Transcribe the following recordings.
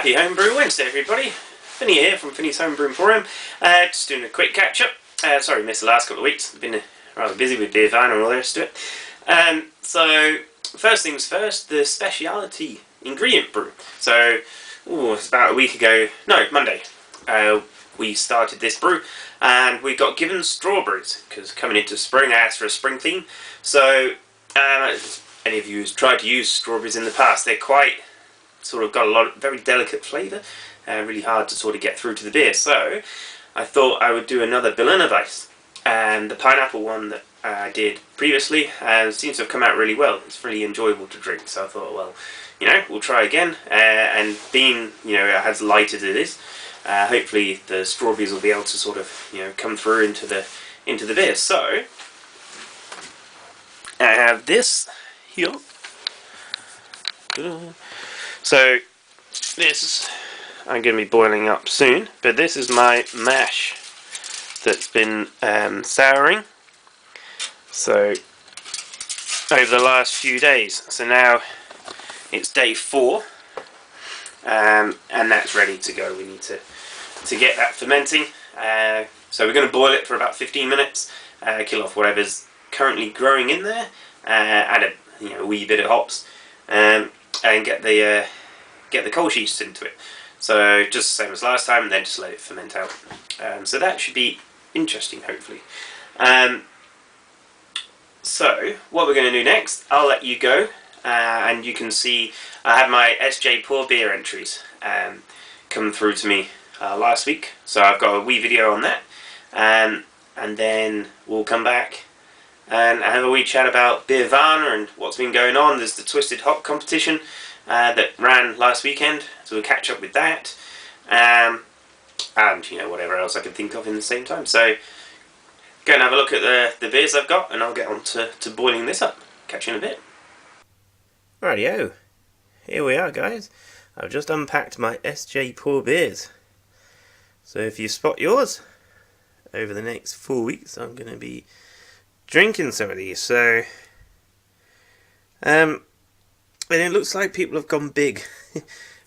Happy Homebrew Wednesday, everybody. Finny here from Finny's Homebrew Emporium. Just doing a quick catch-up. Sorry, missed the last couple of weeks. I've been rather busy with beer van and all the rest of it. So, first things first, the speciality ingredient brew. So, it's about a week ago, no, Monday, we started this brew, and we got given strawberries, because coming into spring, I asked for a spring theme. So, any of you who's tried to use strawberries in the past, they're quite sort of got a lot of very delicate flavour, really hard to sort of get through to the beer. So I thought I would do another Berliner Weisse, and the pineapple one that I did previously seems to have come out really well. It's really enjoyable to drink, so I thought, well, we'll try again. And being as light as it is, hopefully the strawberries will be able to sort of come through into the beer. So I have this here. So this I'm going to be boiling up soon, but this is my mash that's been souring. So over the last few days, so now it's day 4, and that's ready to go. We need to get that fermenting. So we're going to boil it for about 15 minutes, kill off whatever's currently growing in there, add a wee bit of hops, and get the cold yeast into it. So just the same as last time, and then just let it ferment out. So that should be interesting, hopefully. So what we're going to do next, I'll let you go, and you can see I had my SJ Pour Beer entries come through to me last week. So I've got a wee video on that, and then we'll come back and have a wee chat about Beer Varna and what's been going on. There's the Twisted Hop competition that ran last weekend, so we'll catch up with that, and whatever else I can think of in the same time. So go and have a look at the beers I've got, and I'll get on to boiling this up. Catch you in a bit. Rightio, here we are, guys. I've just unpacked my SJ Pour beers. So if you spot yours, over the next 4 weeks I'm going to be drinking some of these. So and it looks like people have gone big.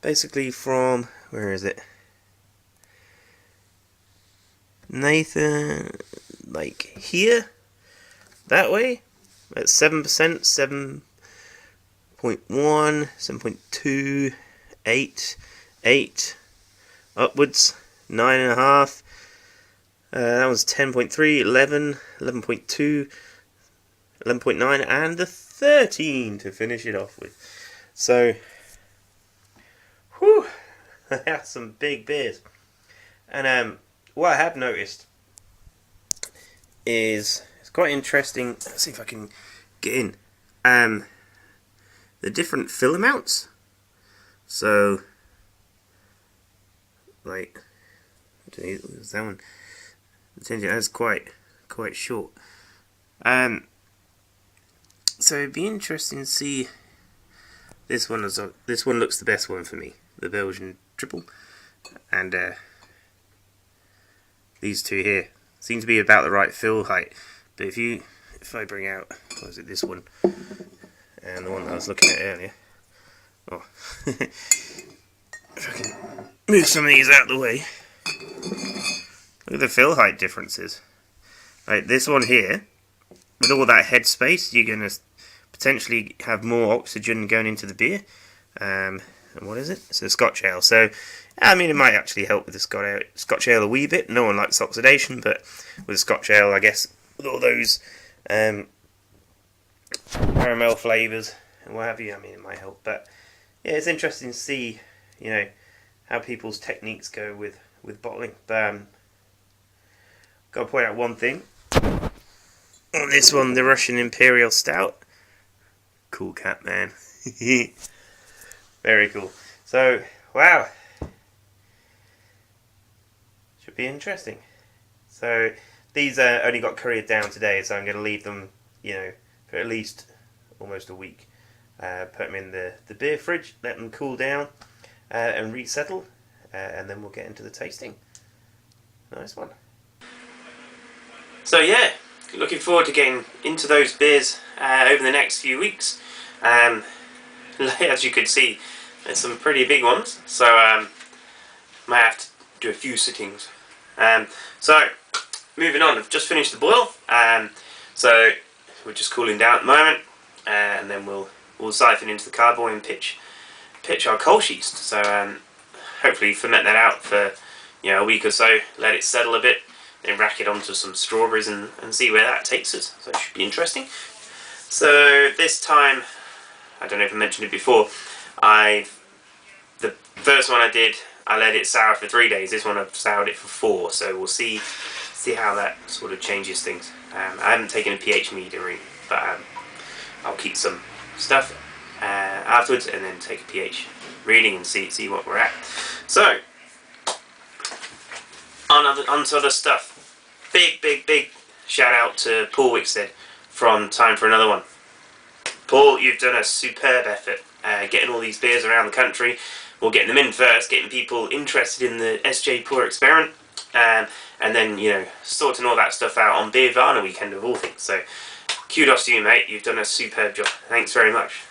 Basically from, where is it? Nathan, like here, that way, at 7%, 7.1, 7.2, 8, upwards, 9.5. That was 10.3, 11, 11.2, 11.9, and the 13 to finish it off with. So, whew, that's some big beers. And what I have noticed is, it's quite interesting. Let's see if I can get in. The different fill amounts. So, like, that one. That's quite short. So it'd be interesting to see. This one looks the best one for me, the Belgian triple, and these two here seem to be about the right fill height. But if I bring out, what was it, this one and the one that I was looking at earlier. Oh, if I can move some of these out of the way. Look at the fill height differences. Like this one here, with all that head space, you're going to potentially have more oxygen going into the beer. And what is it? It's a Scotch ale. So, I mean, it might actually help with the Scotch ale a wee bit. No one likes oxidation, but with Scotch ale, I guess, with all those caramel flavours and what have you, I mean, it might help. But yeah, it's interesting to see, how people's techniques go with bottling. But got to point out one thing. On this one, the Russian Imperial Stout. Cool cap, man. Very cool. So, wow. Should be interesting. So, these only got couriered down today, so I'm going to leave them, for at least almost a week. Put them in the beer fridge, let them cool down, and resettle, and then we'll get into the tasting. Nice one. So, yeah. Looking forward to getting into those beers over the next few weeks. As you could see, It's some pretty big ones, so might have to do a few sittings. So moving on, I've just finished the boil, so we're just cooling down at the moment, and then we'll siphon into the carboy and pitch our coal yeast. So hopefully ferment that out for a week or so, let it settle a bit, then rack it onto some strawberries and see where that takes us. So it should be interesting. So this time, I don't know if I mentioned it before, the first one I did, I let it sour for 3 days. This one I've soured it for 4, so we'll see how that sort of changes things. I haven't taken a pH meter reading, but I'll keep some stuff afterwards and then take a pH reading and see what we're at. So on to other stuff. Big shout out to Paul Wickstead from Time for Another One. Paul, you've done a superb effort getting all these beers around the country. Well, getting them in first, getting people interested in the SJ Pour experiment, and then sorting all that stuff out on Beervana weekend of all things. So kudos to you, mate. You've done a superb job. Thanks very much.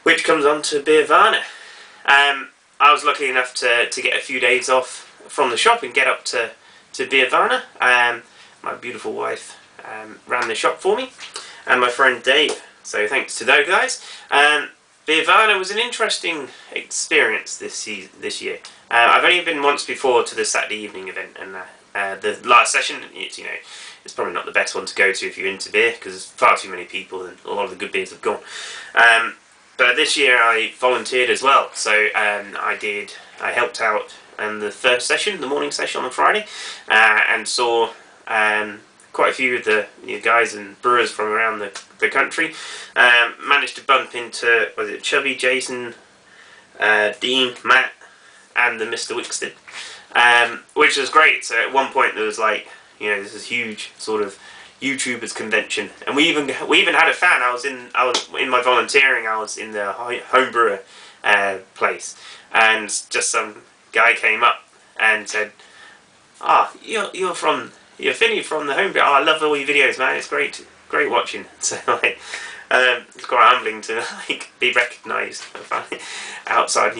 Which comes on to Beervana. I was lucky enough to get a few days off from the shop and get up to Beervana. My beautiful wife ran the shop for me, and my friend Dave. So thanks to those guys. Beervana was an interesting experience this year. I've only been once before to the Saturday evening event, and the last session, it's probably not the best one to go to if you're into beer, because there's far too many people and a lot of the good beers have gone. But this year I volunteered as well, so I helped out in the first session, the morning session on Friday, and saw quite a few of the guys and brewers from around the country. Managed to bump into, was it Chubby, Jason, Dean, Matt, and the Mr. Wickstead, which was great. So at one point there was this is huge sort of YouTubers convention, and we even had a fan. I was in my volunteering. I was in the homebrewer place, and just some guy came up and said, you're Finny from the homebrew. I love all your videos, man. It's great watching." So it's quite humbling to be recognised outside.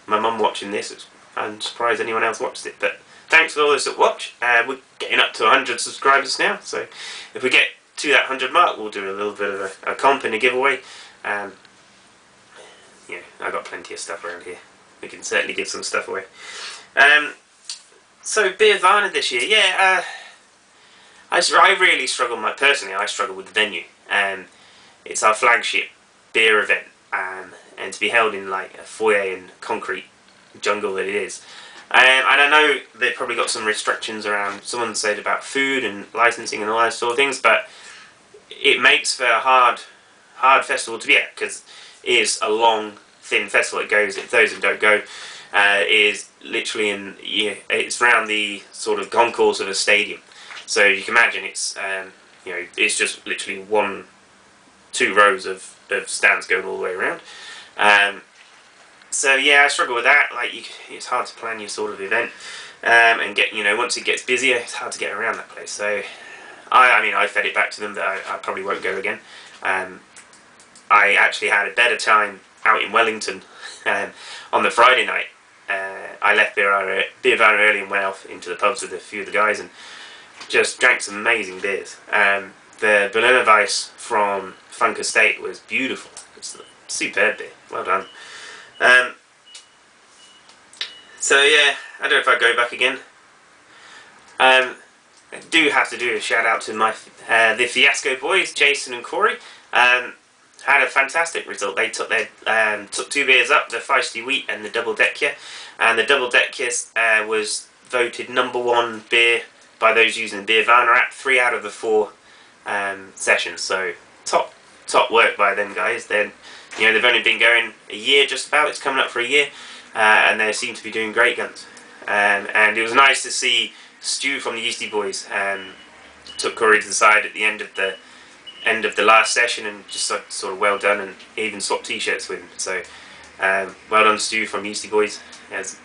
My mum watching this. I'm surprised anyone else watched it, but thanks for all those that watch. We're getting up to 100 subscribers now, so if we get to that 100 mark, we'll do a little bit of a comp and a giveaway. I've got plenty of stuff around here. We can certainly give some stuff away. So Beervana this year, I really struggle. Personally, I struggle with the venue. It's our flagship beer event, and to be held in a foyer and concrete jungle that it is. And I know they've probably got some restrictions around, someone said about food and licensing and all that sort of things, but it makes for a hard festival to be at, because it is a long, thin festival. Those that don't go, is literally it's around the sort of concourse of a stadium. So you can imagine it's it's just literally 2 rows of stands going all the way around. So yeah, I struggle with that. It's hard to plan your sort of event, and get once it gets busier, it's hard to get around that place. So I fed it back to them that I probably won't go again. I actually had a better time out in Wellington on the Friday night. I left Beervana early and went off into the pubs with a few of the guys and just drank some amazing beers. The Berliner Weisse from Funk Estate was beautiful. It's a superb beer. Well done. So yeah, I don't know if I'd go back again. I do have to do a shout out to the Fiasco boys, Jason and Corey. Had a fantastic result. They took 2 beers up, the Feisty Wheat and the Double Decker, and the Double Decker was voted #1 beer by those using the Beervana app 3 out of the 4 sessions. So top work by them guys. They've only been going a year, just about. It's coming up for a year, and they seem to be doing great guns. And it was nice to see Stu from the Yeasty Boys took Corey to the side at the end of the last session and just sort of well done, and even swapped t-shirts with him. So well done, Stu from Yeasty Boys. It's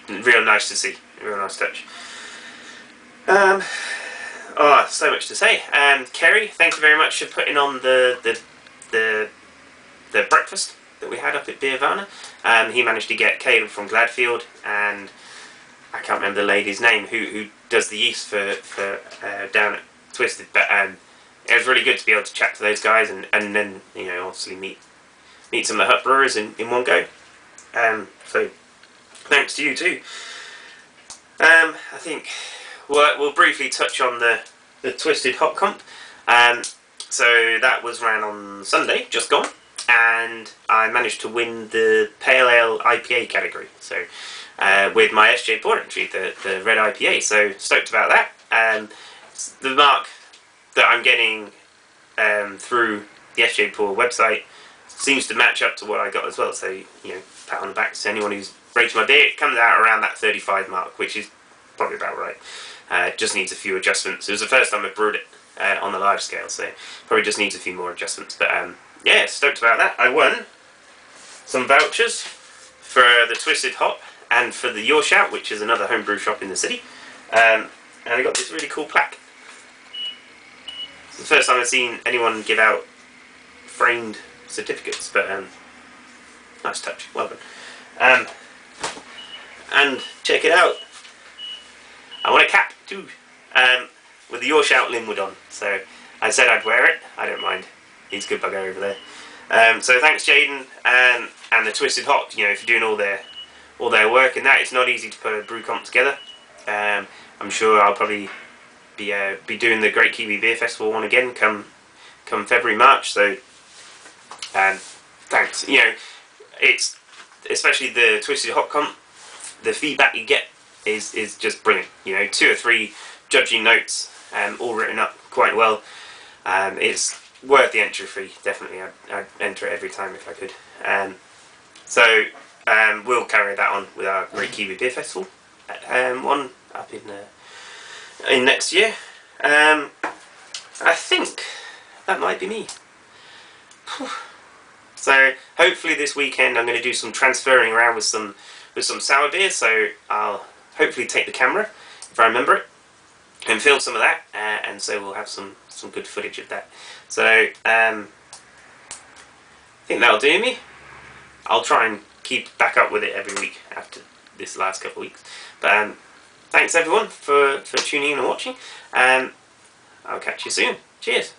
real nice to see. Real nice touch. So much to say. Kerry, thank you very much for putting on the breakfast. that we had up at Beervana. He managed to get Caleb from Gladfield, and I can't remember the lady's name who does the yeast for down at Twisted, but it was really good to be able to chat to those guys and then, you know, obviously meet some of the hut brewers in one go. So thanks to you too. I think we'll briefly touch on the Twisted Hop Comp. So that was ran on Sunday, just gone, and I managed to win the Pale Ale IPA category. So with my SJ Port entry, the red IPA. So stoked about that. The mark that I'm getting through the SJ Port website seems to match up to what I got as well. So, you know, pat on the back to anyone who's rated my beer. It comes out around that 35 mark, which is probably about right. Just needs a few adjustments. It was the first time I brewed it on the large scale, so probably just needs a few more adjustments. But yeah, stoked about that. I won some vouchers for the Twisted Hop and for the Your Shout, which is another homebrew shop in the city. And I got this really cool plaque. It's the first time I've seen anyone give out framed certificates, but nice touch, well done. And check it out, I want a cap too, with the Your Shout Linwood on, so I said I'd wear it. I don't mind, he's a good bugger over there. So thanks Jaden and the Twisted Hop. You know, if you're doing all their work in that, it's not easy to put a brew comp together. I'm sure I'll probably be doing the Great Kiwi Beer Festival one again come February, March, so thanks. You know, it's especially the Twisted Hop Comp, the feedback you get is just brilliant. You know, 2 or 3 judging notes, all written up quite well. It's worth the entry fee, definitely. I'd enter it every time if I could. So we'll carry that on with our Great Kiwi Beer Festival one up in next year. I think that might be me. So hopefully this weekend I'm going to do some transferring around with some sour beer. So I'll hopefully take the camera if I remember it and film some of that, and so we'll have some good footage of that. So I think that'll do me. I'll try and keep back up with it every week after this last couple of weeks. But thanks everyone for tuning in and watching, and I'll catch you soon. Cheers.